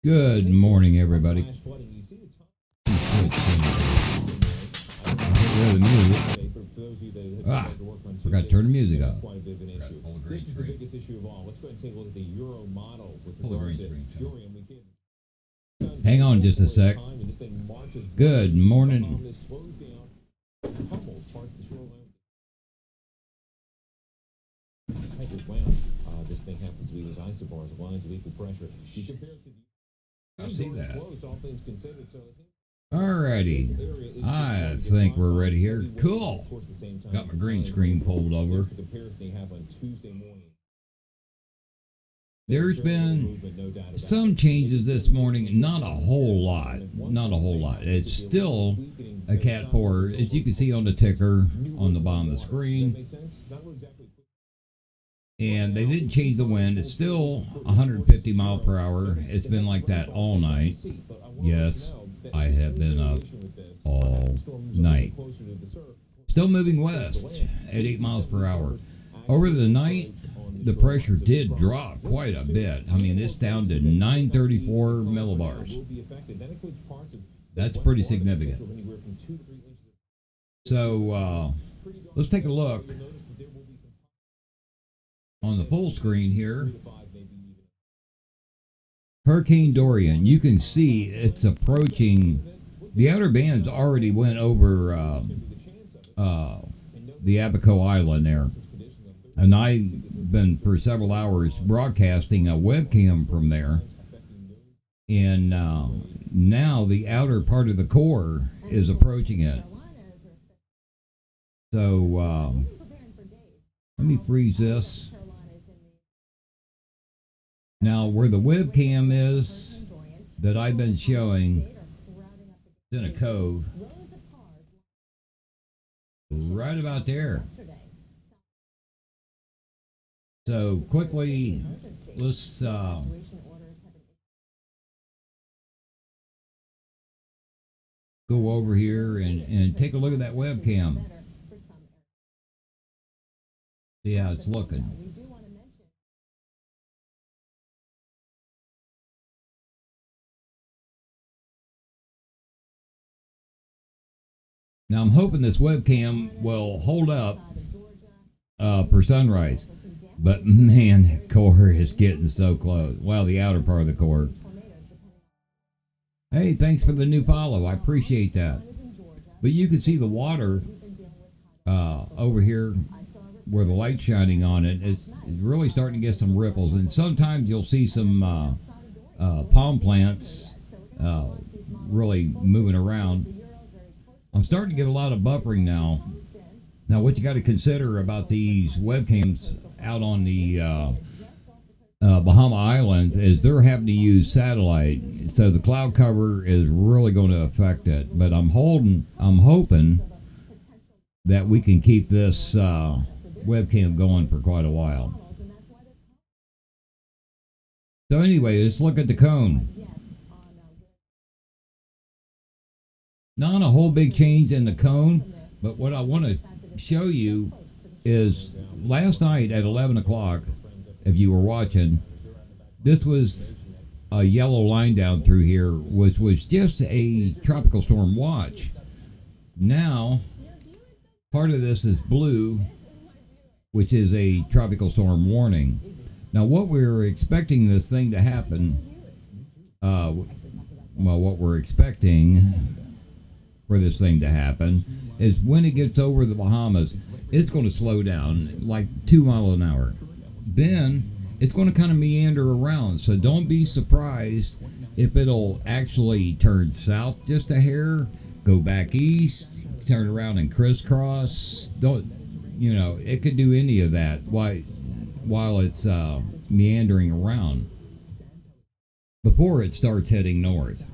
Good morning, everybody. Get rid of the music. Forgot to turn the music off. This is the biggest issue of all. Let's go ahead and take a look at the Euro model with regard to Dorian. Hang on just a sec. Good morning. This thing happens to be those isobars, lines of equal pressure. You compare it to the I see that. close, all things considered. So Alrighty. I think we're ready here. Cool. Got my green screen pulled over. the comparison they have on Tuesday morning. There's been some changes this morning. Not a whole lot. Not a whole lot. It's still a Cat 4, as you can see on the ticker on the bottom of the screen. And they didn't change the wind. It's still 150 mile per hour. It's been like that all night. Yes, I have been up all night. Still moving west at 8 miles per hour. Over the night, the pressure did drop quite a bit. I mean, it's down to 934 millibars. That's pretty significant. So, let's take a look on the full screen here. Hurricane Dorian, you can see it's approaching. The outer bands already went over the Abaco Island there, and I've been for several hours broadcasting a webcam from there, and now the outer part of the core is approaching it. So let me freeze this. Now, where the webcam is that I've been showing, it's in a cove, right about there. So quickly, let's go over here and take a look at that webcam. See how it's looking. Now I'm hoping this webcam will hold up for sunrise. But man, core is getting so close. Well, the outer part of the core. Hey, thanks for the new follow. I appreciate that. But you can see the water over here where the light's shining on it. It's really starting to get some ripples. And sometimes you'll see some palm plants really moving around. I'm starting to get a lot of buffering now. Now, what you got to consider about these webcams out on the Bahama Islands is they're having to use satellite, so the cloud cover is really going to affect it. But I'm hoping that we can keep this webcam going for quite a while. So anyway, let's look at the cone. Not a whole big change in the cone, but what I want to show you is last night at 11 o'clock, if you were watching, this was a yellow line down through here, which was just a tropical storm watch. Now, part of this is blue, which is a tropical storm warning. Now, what we're expecting this thing to happen, what we're expecting for this thing to happen is when it gets over the Bahamas, it's going to slow down like 2 miles an hour. Then it's going to kind of meander around. So don't be surprised if it'll actually turn south just a hair, go back east, turn around and crisscross. It could do any of that while it's meandering around before it starts heading north.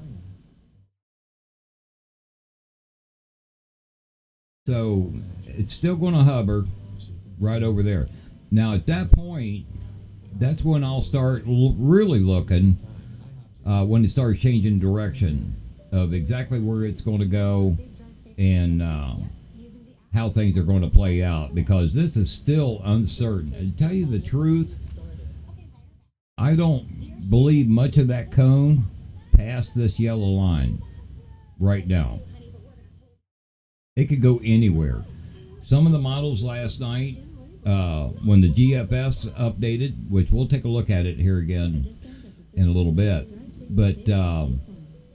So it's still going to hover right over there. Now at that point, that's when I'll start really looking when it starts changing direction of exactly where it's going to go and how things are going to play out, because this is still uncertain. And to tell you the truth, I don't believe much of that cone past this yellow line right now. It could go anywhere. Some of the models last night, when the GFS updated, which we'll take a look at it here again in a little bit, but the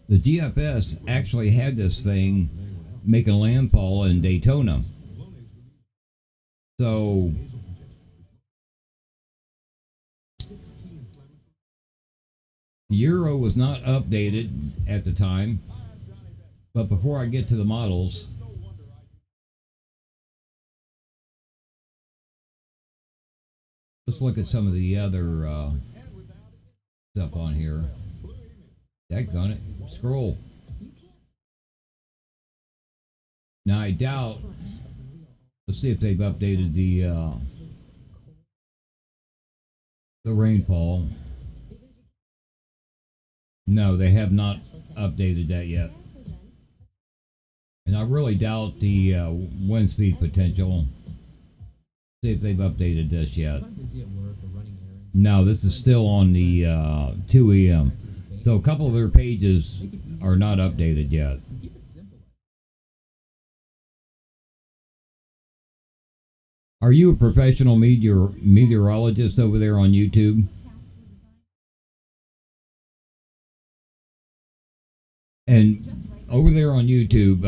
GFS actually had this thing making landfall in Daytona. So the Euro was not updated at the time, but before I get to the models, let's look at some of the other stuff on here. Daggone it. Scroll. Now I doubt. Let's see if they've updated the rainfall. No, they have not updated that yet. And I really doubt the wind speed potential. See if they've updated this yet. No, this is still on the 2EM. So a couple of their pages are not updated yet. Are you a professional meteorologist over there on YouTube? And over there on YouTube,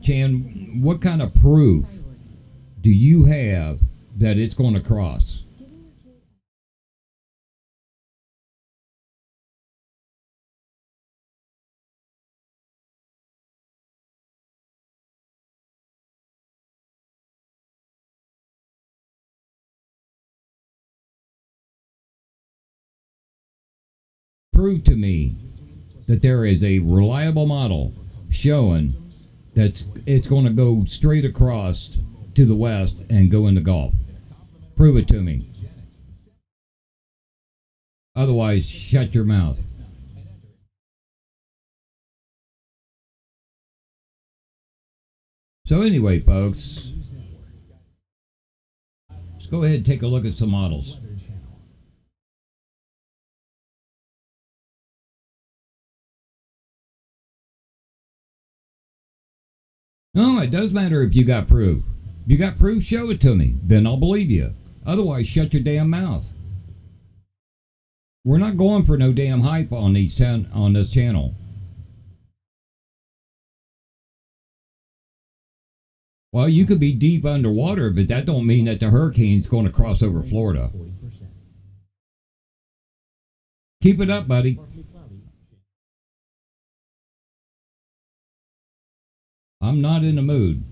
Chan, what kind of proof do you have that it's going to cross? Prove to me that there is a reliable model showing that it's going to go straight across to the west and go in the Gulf. Prove it to me. Otherwise, shut your mouth. So anyway, folks, let's go ahead and take a look at some models. No, it does matter if you got proof. If you got proof, show it to me. Then I'll believe you. Otherwise, shut your damn mouth. We're not going for no damn hype on this channel. Well, you could be deep underwater, but that don't mean that the hurricane's going to cross over Florida. Keep it up, buddy. I'm not in the mood.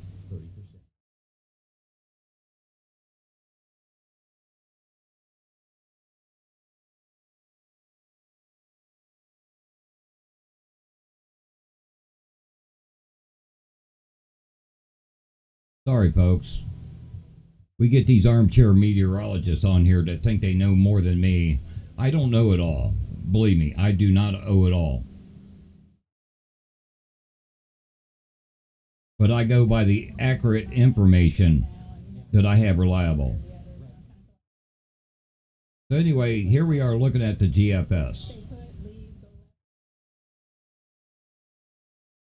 Sorry, folks. We get these armchair meteorologists on here that think they know more than me. I don't know it all. Believe me, I do not know it all. But I go by the accurate information that I have reliable. So anyway, here we are looking at the GFS.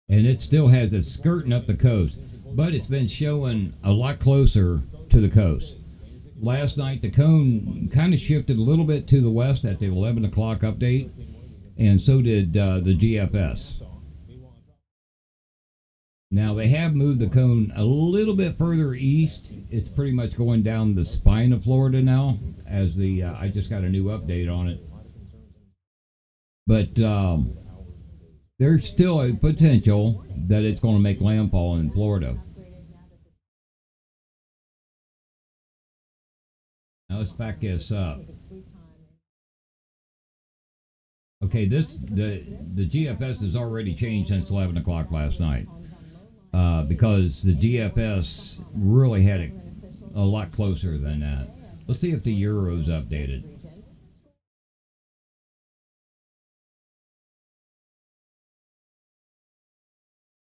And it still has it skirting up the coast, but it's been showing a lot closer to the coast. Last night, the cone kind of shifted a little bit to the west at the 11 o'clock update, and so did the GFS. Now, they have moved the cone a little bit further east. It's pretty much going down the spine of Florida now, as the I just got a new update on it. But there's still a potential that it's going to make landfall in Florida. Now let's back this up. Okay, the GFS has already changed since 11 o'clock last night. Because the GFS really had it a lot closer than that. Let's see if the Euro's updated.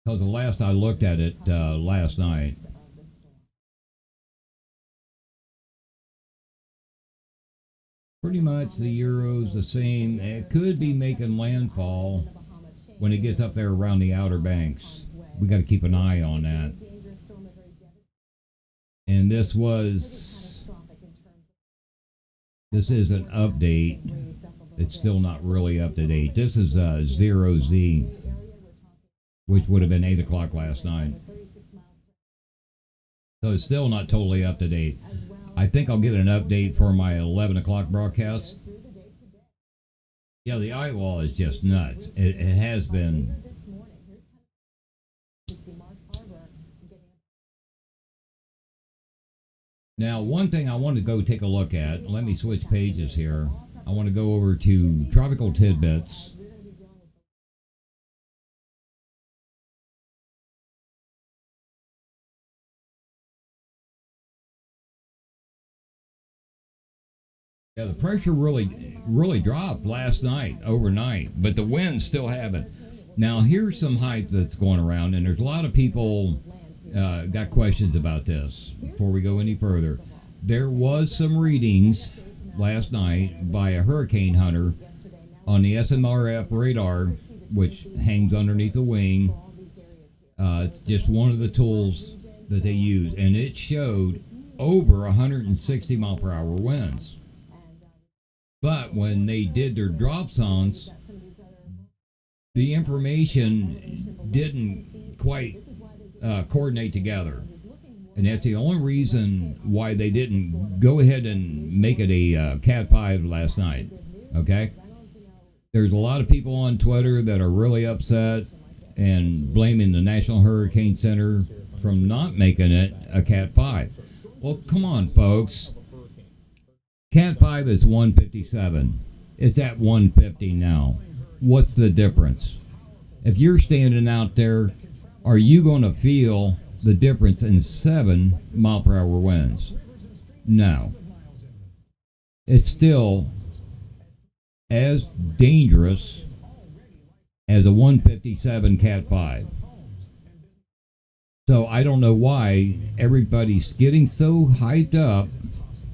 Because the last I looked at it last night, pretty much the Euro's the same. It could be making landfall when it gets up there around the Outer Banks. We got to keep an eye on that. And this is an update. It's still not really up to date. This is 0Z, which would have been 8 o'clock last night. So it's still not totally up to date. I think I'll get an update for my 11 o'clock broadcast. Yeah, the eye wall is just nuts. It has been. Now, one thing I want to go take a look at, let me switch pages here. I want to go over to Tropical Tidbits. Yeah, the pressure really dropped last night, overnight, but the winds still haven't. Now, here's some hype that's going around, and there's a lot of people got questions about this. Before we go any further, there was some readings last night by a hurricane hunter on the SMRF radar, which hangs underneath the wing. It's just one of the tools that they use, and it showed over 160 mile per hour winds. But when they did their drop zones, the information didn't quite coordinate together. And that's the only reason why they didn't go ahead and make it a Cat 5 last night. Okay? There's a lot of people on Twitter that are really upset and blaming the National Hurricane Center from not making it a Cat 5. Well, come on, folks. Cat 5 is 157. It's at 150 now. What's the difference? If you're standing out there, are you going to feel the difference in 7 mile per hour winds? No. It's still as dangerous as a 157 Cat 5. So I don't know why everybody's getting so hyped up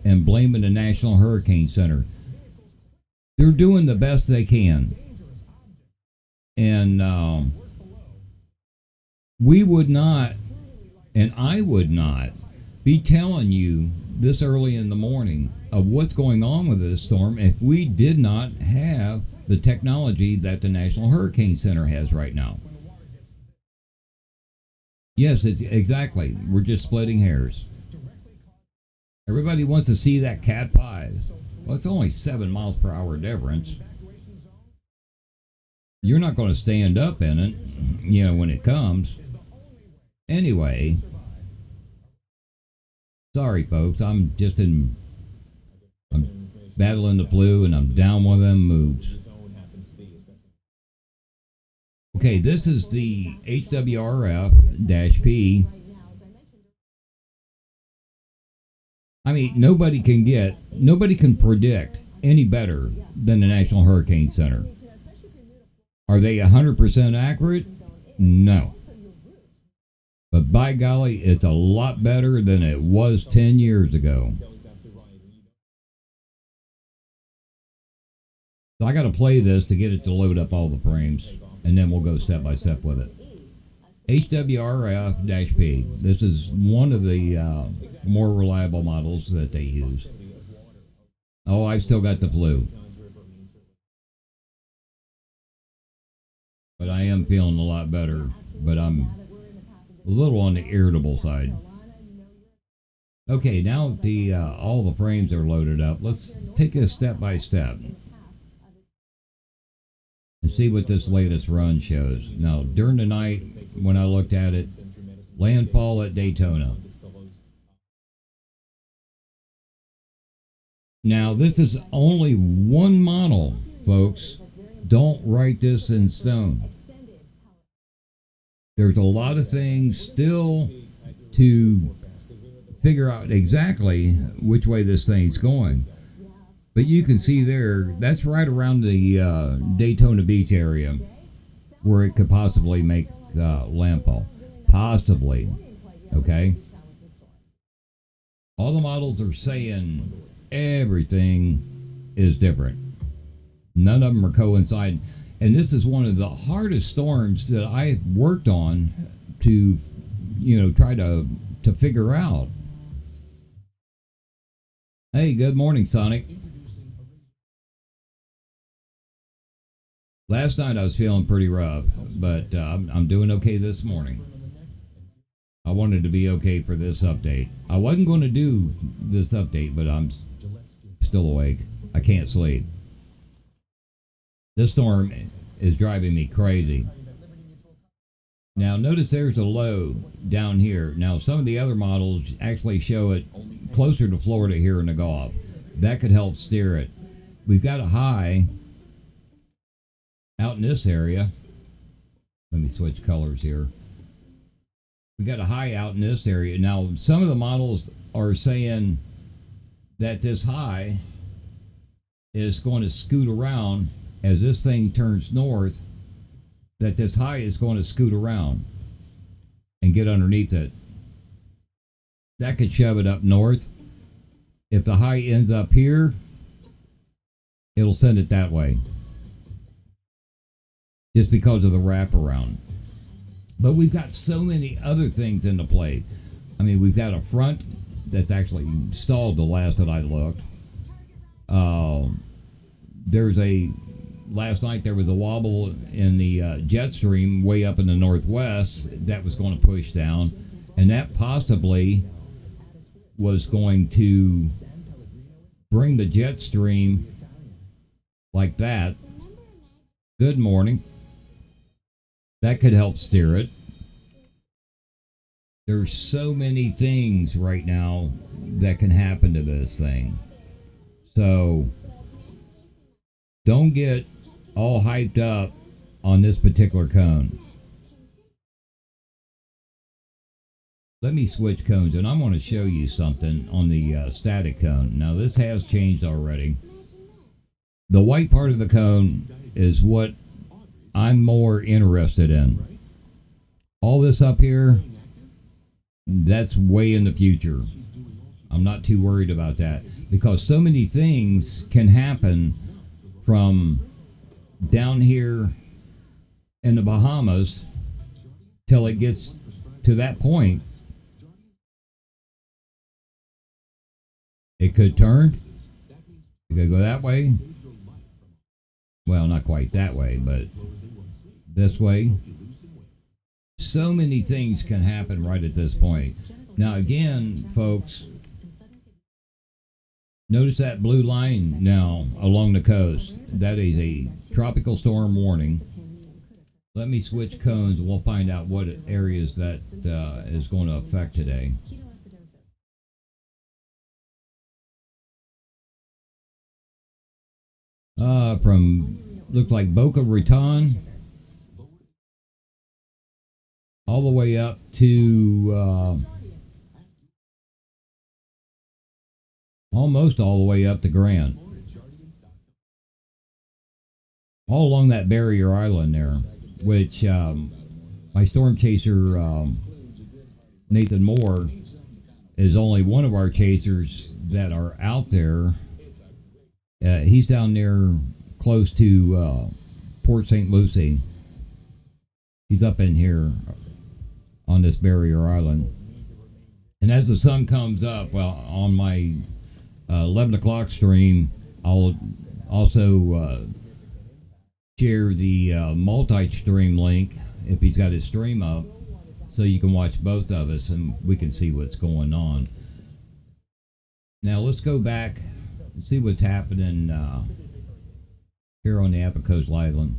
and blaming the National Hurricane Center. They're doing the best they can. And we would not, and I would not, be telling you this early in the morning of what's going on with this storm if we did not have the technology that the National Hurricane Center has right now. Yes, it's exactly. We're just splitting hairs. Everybody wants to see that Cat 5. Well, it's only 7 miles per hour difference. You're not going to stand up in it, when it comes. Anyway, sorry, folks. I'm battling the flu, and I'm down one of them moods. Okay, this is the HWRF-P. I mean, nobody can predict any better than the National Hurricane Center. Are they 100% accurate? No. But by golly, it's a lot better than it was 10 years ago. So I got to play this to get it to load up all the frames, and then we'll go step by step with it. HWRF-P. This is one of the more reliable models that they use. Oh, I've still got the flu. But I am feeling a lot better. But I'm a little on the irritable side. Okay, now that all the frames are loaded up, let's take this step by step and see what this latest run shows. Now, during the night, when I looked at it, landfall at Daytona. Now, this is only one model, folks. Don't write this in stone. There's a lot of things still to figure out exactly which way this thing's going. But you can see there, that's right around the Daytona Beach area where it could possibly make landfall. Possibly. Okay? All the models are saying everything is different. None of them are coinciding. And this is one of the hardest storms that I've worked on to, try to figure out. Hey, good morning, Sonic. Last night I was feeling pretty rough, but I'm doing okay this morning. I wanted to be okay for this update. I wasn't going to do this update, but I'm still awake. I can't sleep. This storm is driving me crazy. Now notice there's a low down here. Now some of the other models actually show it closer to Florida here in the Gulf. That could help steer it. We've got a high out in this area. Let me switch colors here. We got a high out in this area. Now some of the models are saying that this high is going to scoot around as this thing turns north, that this high is going to scoot around and get underneath it. That could shove it up north. If the high ends up here, it'll send it that way, just because of the wraparound. But we've got so many other things into play. I mean, we've got a front that's actually stalled the last that I looked. Last night there was a wobble in the jet stream way up in the northwest that was going to push down, and that possibly was going to bring the jet stream like that. Good morning. That could help steer it. There's so many things right now that can happen to this thing. So don't get all hyped up on this particular cone. Let me switch cones, and I'm going to show you something on the static cone. Now this has changed already. The white part of the cone is what I'm more interested in. All this up here, that's way in the future. I'm not too worried about that, because so many things can happen from down here in the Bahamas till it gets to that point. It could turn. It could go that way. Well, not quite that way, but this way. So many things can happen right at this point. Now again, folks, notice that blue line now along the coast. That is a tropical storm warning. Let me switch cones and we'll find out what areas that is going to affect today. From looked like Boca Raton all the way up to almost all the way up to Grant, all along that barrier island there, which my storm chaser Nathan Moore is only one of our chasers that are out there. He's down there close to Port St. Lucie. He's up in here on this barrier island. And as the sun comes up, well, on my 11 o'clock stream, I'll also share the multi-stream link if he's got his stream up, so you can watch both of us and we can see what's going on. Now let's go back and see what's happening here on the Apicoast Island.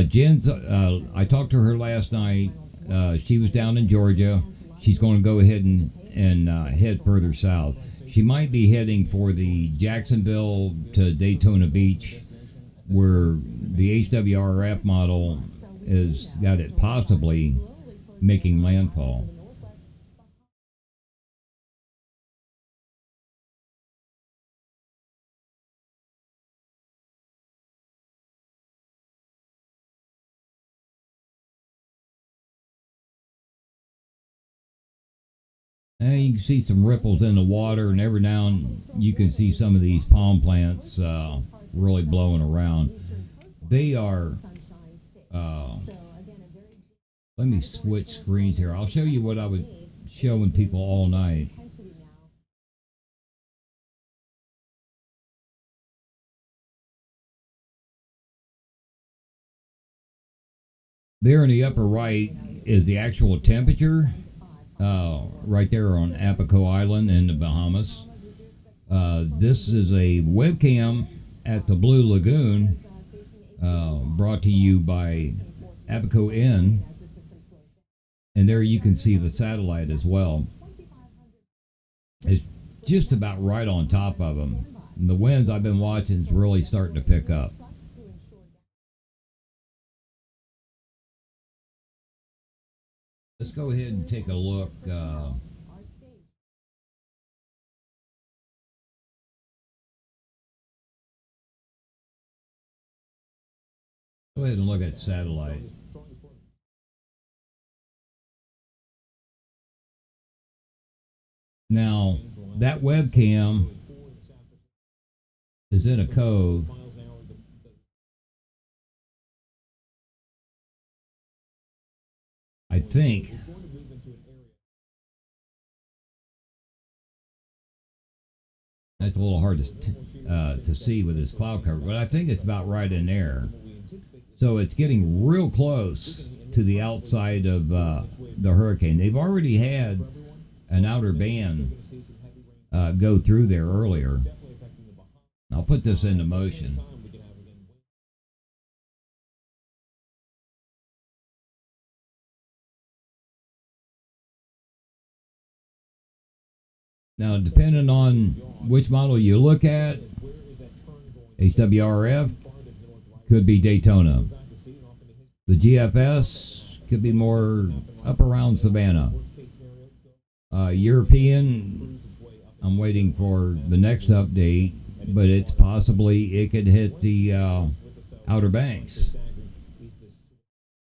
Jen's, I talked to her last night. She was down in Georgia. She's going to go ahead and head further south. She might be heading for the Jacksonville to Daytona Beach, where the HWRF model has got it possibly making landfall. And you can see some ripples in the water, and every now and you can see some of these palm plants really blowing around. They are. Let me switch screens here. I'll show you what I was showing people all night. There in the upper right is the actual temperature, right there on Apico Island in the Bahamas. This is a webcam at the Blue Lagoon, brought to you by Apico Inn. And there you can see the satellite as well. It's just about right on top of them. And the winds I've been watching is really starting to pick up. Let's go ahead and take a look. Go ahead and look at satellite. Now, that webcam is in a cove. I think that's a little hard to see with this cloud cover, but I think it's about right in there. So it's getting real close to the outside of the hurricane. They've already had an outer band go through there earlier. I'll put this into motion. Now, depending on which model you look at, HWRF could be Daytona. The GFS could be more up around Savannah. European, I'm waiting for the next update, but it's possibly it could hit the Outer Banks.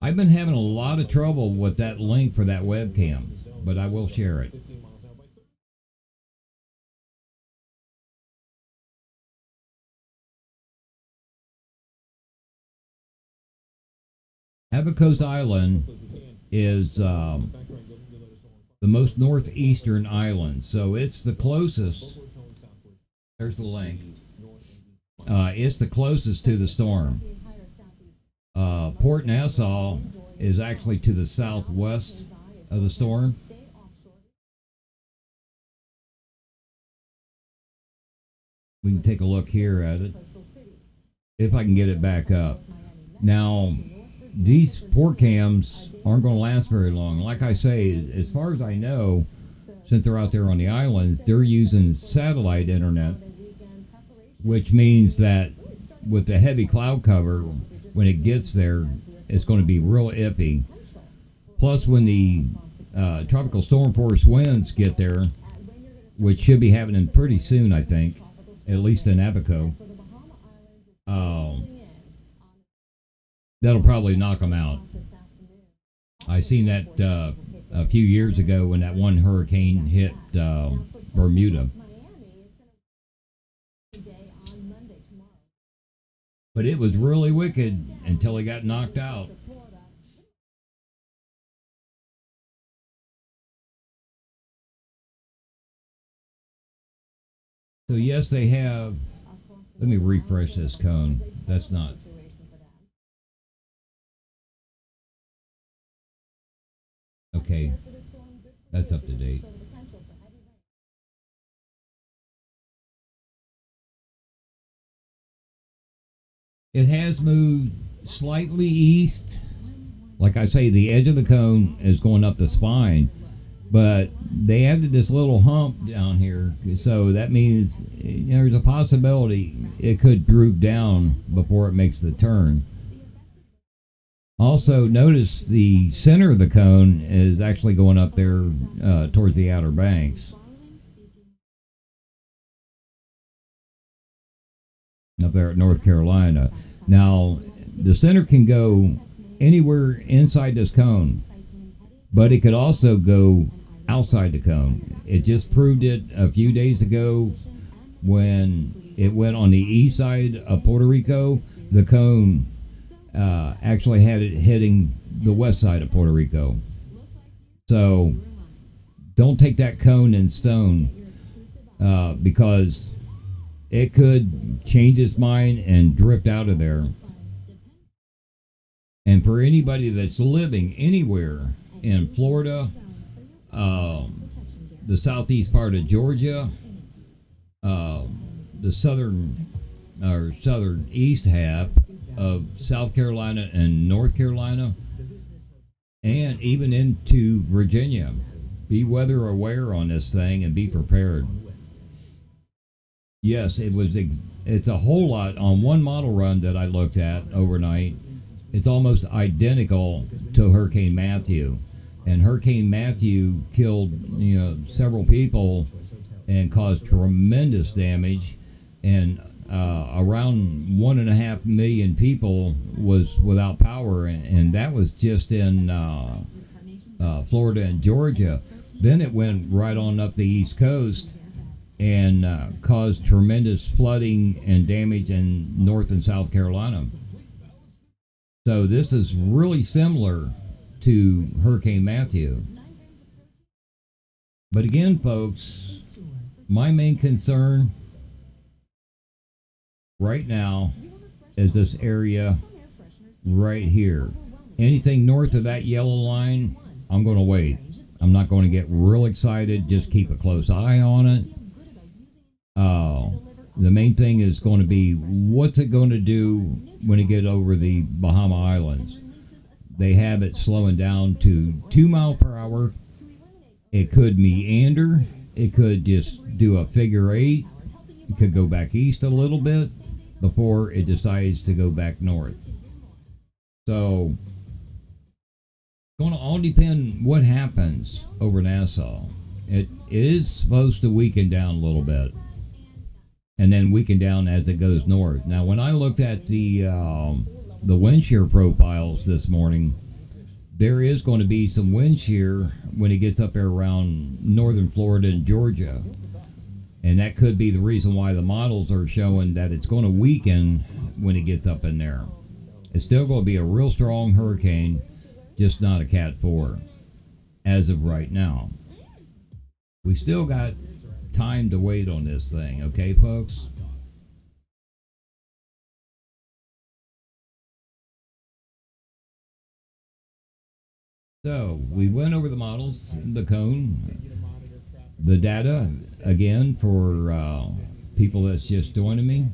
I've been having a lot of trouble with that link for that webcam, but I will share it. Avicos Island is the most northeastern island, so it's the closest. There's the link. It's the closest to the storm. Port Nassau is actually to the southwest of the storm. We can take a look here at it, if I can get it back up. Now, these port cams aren't going to last very long. Like I say, as far as I know, since they're out there on the islands, they're using satellite internet, which means that with the heavy cloud cover, when it gets there, it's going to be real iffy. Plus, when the tropical storm force winds get there, which should be happening pretty soon, I think, at least in Apico, that'll probably knock them out. I seen that a few years ago when that one hurricane hit Bermuda. But it was really wicked until it got knocked out. So yes, they have. Let me refresh this cone. That's not. Okay, that's up to date. It has moved slightly east. Like I say, the edge of the cone is going up the spine, but they added this little hump down here, so that means there's a possibility it could droop down before it makes the turn. Also, notice the center of the cone is actually going up there towards the Outer Banks. Up there at North Carolina. Now, the center can go anywhere inside this cone, but it could also go outside the cone. It just proved it a few days ago when It went on the east side of Puerto Rico. The cone actually had it hitting the west side of Puerto Rico. So don't take that cone in stone, because it could change its mind and drift out of there. And for anybody that's living anywhere in Florida, the southeast part of Georgia, the southern east half of South Carolina and North Carolina, and even into Virginia, be weather aware on this thing and be prepared. Yes, it's a whole lot on one model run that I looked at overnight. It's almost identical to Hurricane Matthew, and Hurricane Matthew killed several people and caused tremendous damage, and around 1.5 million people was without power, and that was just in Florida and Georgia. Then it went right on up the East Coast and caused tremendous flooding and damage in North and South Carolina. So this is really similar to Hurricane Matthew. But again, folks, my main concern right now is this area right here. Anything north of that yellow line, I'm going to wait. I'm not going to get real excited. Just keep a close eye on it. The main thing is going to be, what's it going to do when it get over the Bahama Islands? They have it slowing down to 2 miles per hour. It could meander. It could just do a figure eight. It could go back east a little bit before it decides to go back north. So, going to all depend what happens over Nassau. It is supposed to weaken down a little bit, and then weaken down as it goes north. Now, when I looked at the wind shear profiles this morning, there is going to be some wind shear when it gets up there around northern Florida and Georgia. And that could be the reason why the models are showing that it's going to weaken when it gets up in there. It's still going to be a real strong hurricane, just not a Cat 4 as of right now. We still got time to wait on this thing, okay, folks? So we went over the models, the cone, the data again for people that's just joining me.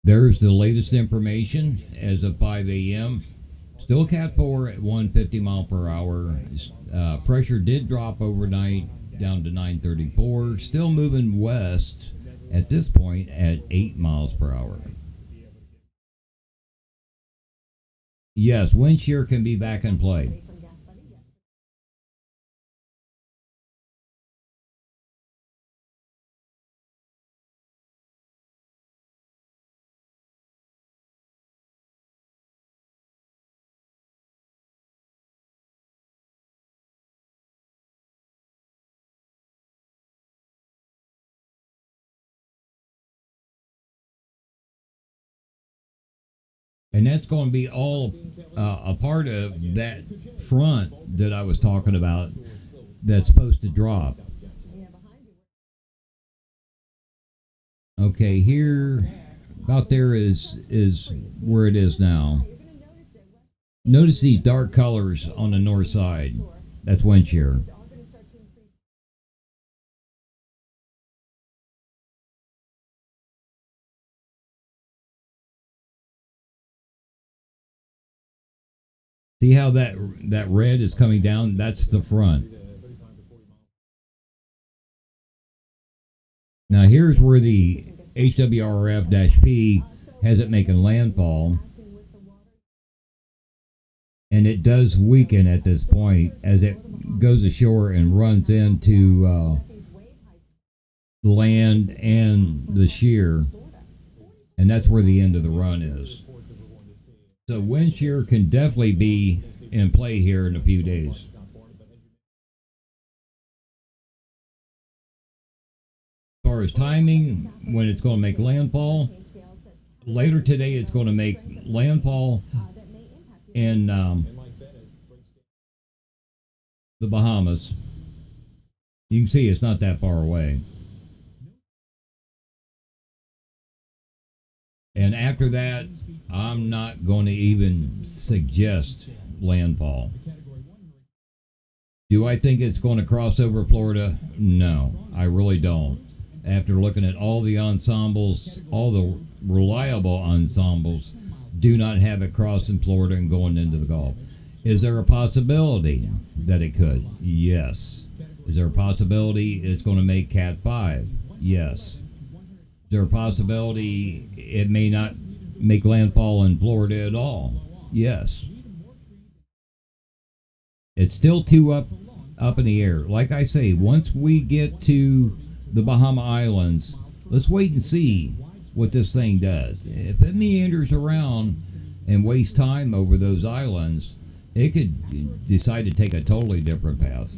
There's the latest information as of 5 a.m. Still Cat 4 at 150 mile per hour. Pressure did drop overnight down to 934. Still moving west at this point at 8 miles per hour. Yes, wind shear can be back in play. And that's going to be all a part of that front that I was talking about that's supposed to drop. Okay, here, about there is where it is now. Notice these dark colors on the north side. That's wind shear. See how that red is coming down? That's the front. Now here's where the HWRF-P has it making landfall. And it does weaken at this point as it goes ashore and runs into the land and the shear. And that's where the end of the run is. So wind shear can definitely be in play here in a few days. far as timing, when it's going to make landfall, later today it's going to make landfall in the Bahamas. You can see it's not that far away. And after that, I'm not going to even suggest landfall. Do I think it's going to cross over Florida? No, I really don't. After looking at all the ensembles, all the reliable ensembles, do not have it crossing Florida and going into the Gulf. Is there a possibility that it could? Yes. Is there a possibility it's going to make Cat 5? Yes. Is there a possibility it may not make landfall in Florida at all? Yes. It's still too up in the air. Like I say, once we get to the Bahama Islands, let's wait and see what this thing does. If it meanders around and wastes time over those islands, it could decide to take a totally different path.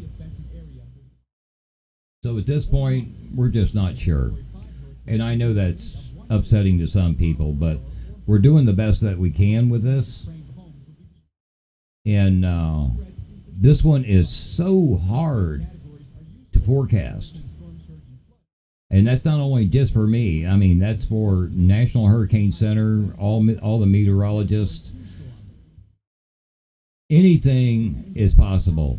So at this point, we're just not sure. And I know that's upsetting to some people, but we're doing the best that we can with this. And this one is so hard to forecast. And that's not only just for me. I mean, that's for National Hurricane Center, all the meteorologists. Anything is possible.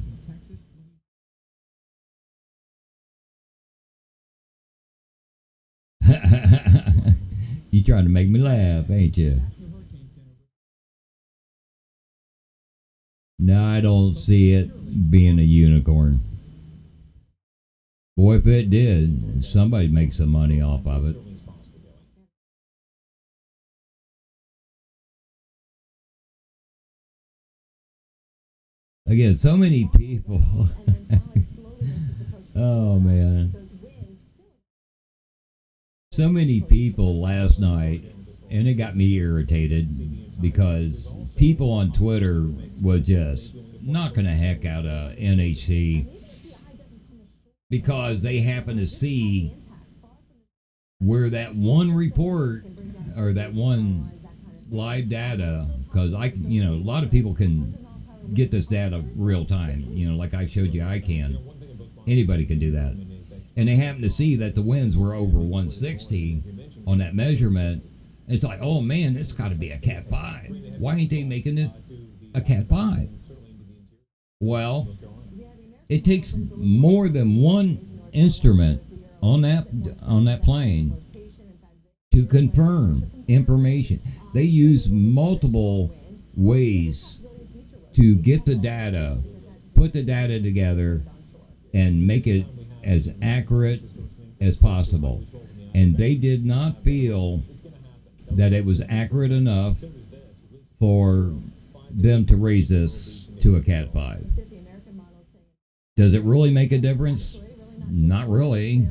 You trying to make me laugh, ain't you? No, I don't see it being a unicorn. Boy, if it did, somebody'd make some money off of it. Again, so many people. Oh, man. So many people last night, and it got me irritated because people on Twitter were just knocking the heck out of NHC because they happen to see where that one report or that one live data, because a lot of people can get this data real time, like I showed you I can. Anybody can do that. And they happen to see that the winds were over 160 on that measurement. It's like, oh man, this got to be a Cat 5. Why ain't they making it a Cat 5? Well, it takes more than one instrument on that plane to confirm information. They use multiple ways to get the data, put the data together, and make it as accurate as possible. And they did not feel that it was accurate enough for them to raise this to a Cat 5. Does it really make a difference? Not really.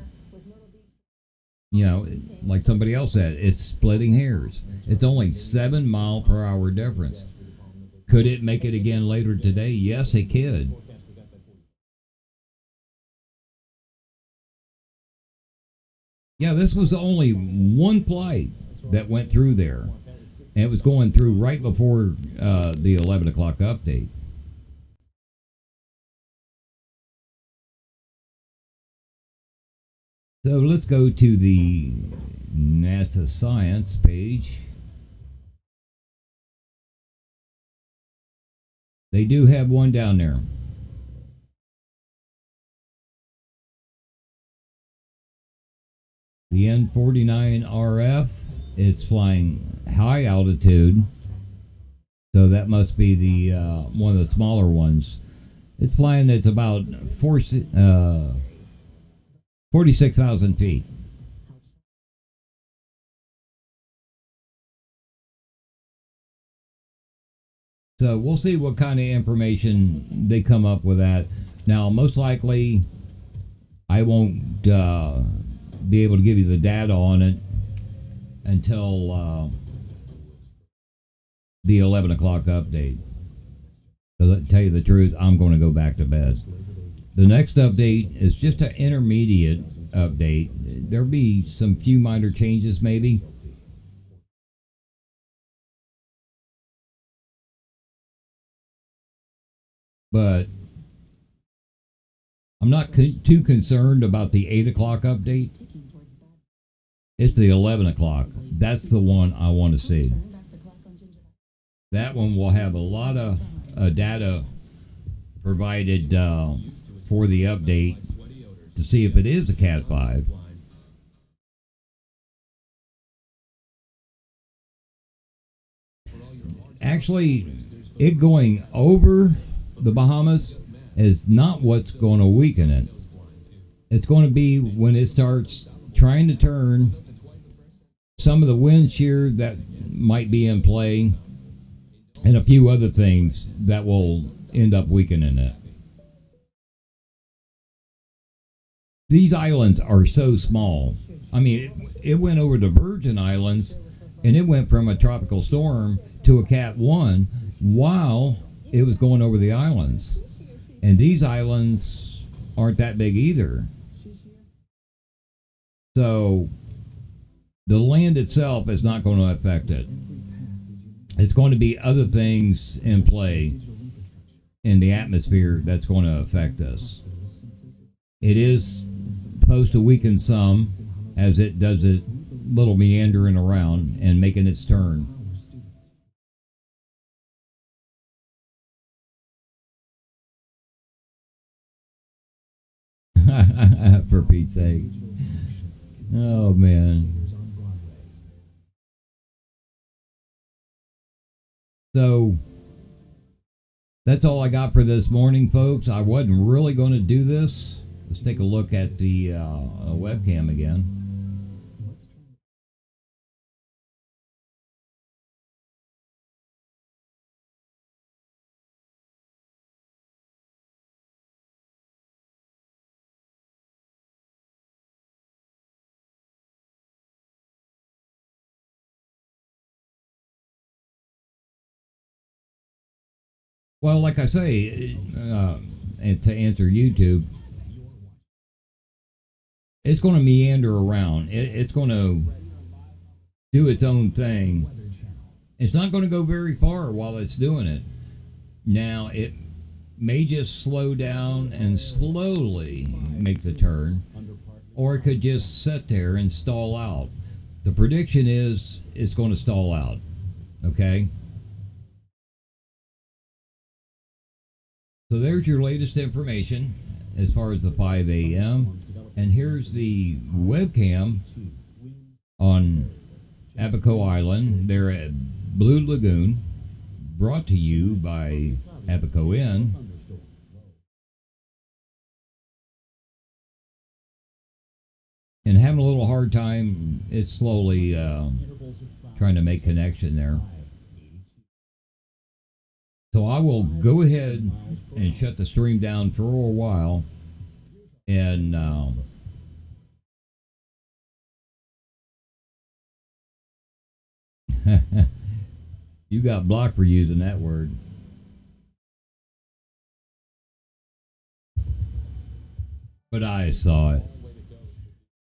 Like somebody else said, it's splitting hairs. It's only 7 mile per hour difference. Could it make it again later today? Yes, it could. Yeah, this was only one flight that went through there. And it was going through right before the 11 o'clock update. So let's go to the NASA Science page. They do have one down there. The N49RF is flying high altitude, so that must be the one of the smaller ones. It's flying at about 46,000 feet. So we'll see what kind of information they come up with that. Now, most likely, I won't be able to give you the data on it until the 11 o'clock update. Because to tell you the truth, I'm going to go back to bed. The next update is just an intermediate update. There'll be some few minor changes, maybe. But I'm not too concerned about the 8 o'clock update. It's the 11 o'clock. That's the one I want to see. That one will have a lot of data provided for the update to see if it is a Cat 5. Actually, it going over the Bahamas is not what's going to weaken it. It's going to be when it starts trying to turn some of the wind shear that might be in play and a few other things that will end up weakening it. These islands are so small. I mean, it went over the Virgin Islands and it went from a tropical storm to a Cat 1 while it was going over the islands. And these islands aren't that big either. So the land itself is not going to affect it. It's going to be other things in play in the atmosphere that's going to affect us. It is supposed to weaken some as it does it little meandering around and making its turn. For Pete's sake. Oh, man. So, that's all I got for this morning, folks. I wasn't really going to do this. Let's take a look at the webcam again. Well, like I say, and to answer YouTube, it's going to meander around. It's going to do its own thing. It's not going to go very far while it's doing it. Now, it may just slow down and slowly make the turn, or it could just sit there and stall out. The prediction is it's going to stall out. Okay? So there's your latest information as far as the 5 a.m. And here's the webcam on Abaco Island. They're at Blue Lagoon, brought to you by Abaco Inn. And having a little hard time, it's slowly trying to make connection there. So I will go ahead and shut the stream down for a while. And you got blocked for using that word. But I saw it.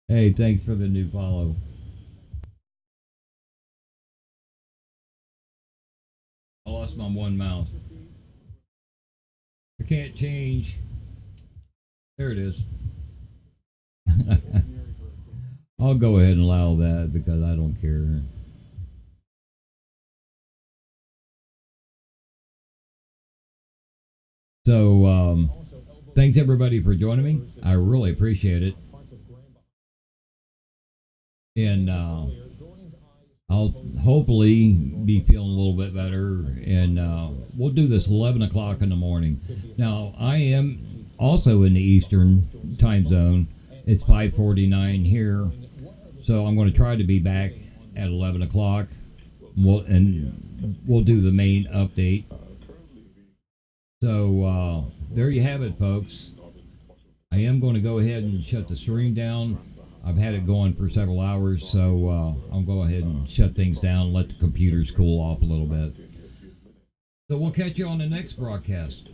Hey, thanks for the new follow. I lost my one mouse. I can't change. There it is. I'll go ahead and allow that because I don't care. So, thanks everybody for joining me. I really appreciate it. And I'll hopefully be feeling a little bit better, and we'll do this 11 o'clock in the morning. Now, I am also in the Eastern time zone. It's 5:49 here, so I'm going to try to be back at 11 o'clock, and we'll do the main update. So there you have it, folks. I am going to go ahead and shut the stream down. I've had it going for several hours, so I'll go ahead and shut things down, let the computers cool off a little bit. So we'll catch you on the next broadcast.